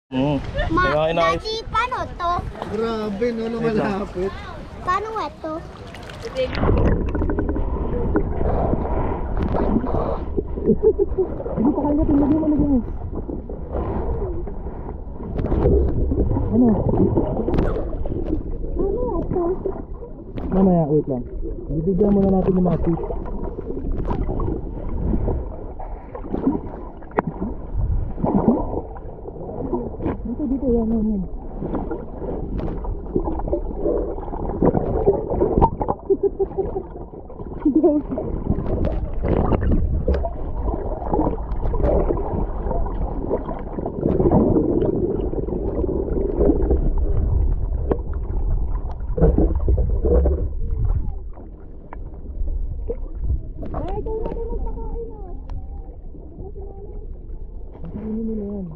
Daddy, paano to? Grabe, no? Lumalapit. Paano nga to? Hindi pa kaya tingnan mo, lagyan mo. Ano? Paano nga to? Mamaya, wait lang. Bibigyan muna natin ng mga fish. Dito, yan. Ay, ikaw na rin magpakain ah. Pakainin nila yan.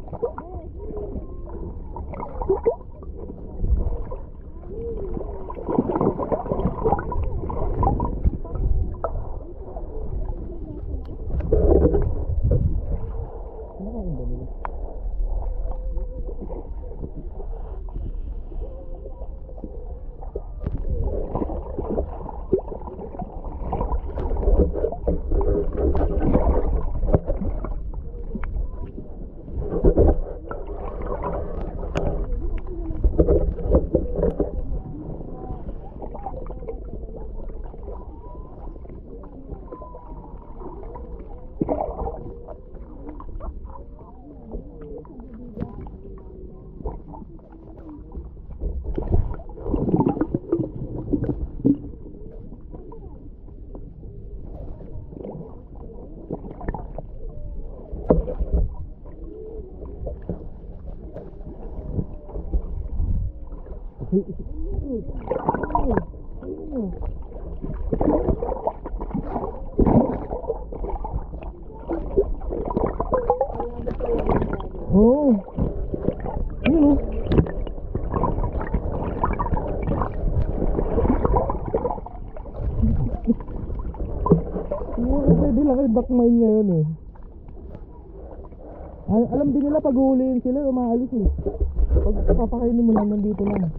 Ano kain ba nila? Oh. Ano? Pwede lang kayo back mine ngayon eh. Alam din nila pag huhulihin sila, umaalis eh. Pag papakainin mo lang, nandito lang.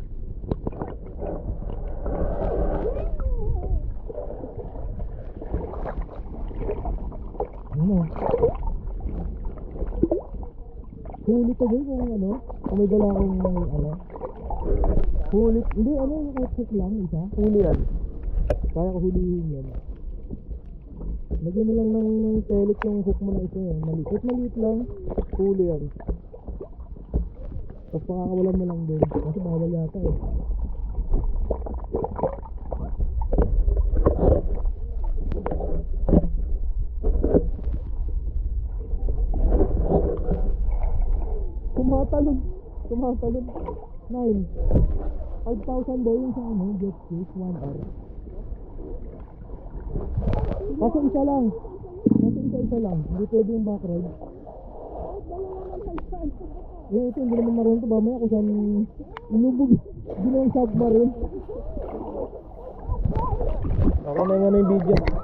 Ano? Huli to ba kung ano? Kung may dala akong ano? Huli, hindi ano, kahit hook lang isa. Huli yan. Kaya ko hulihin yan. Lagyan mo lang ng pellet yung hook mo na isa yan. Maliit lang. Huli yan. Tapos pakakawalan mo lang din. Kasi bawal yata eh. Tumatalon. 9. 5,000 daw yung sa ano, jet ski, 1 hour. Kaso isa lang. Hindi pwede yung back ride. Ito, hindi naman marunong ito. Mamaya kung saan inubog. Hindi naman submarine. Okay na yung video.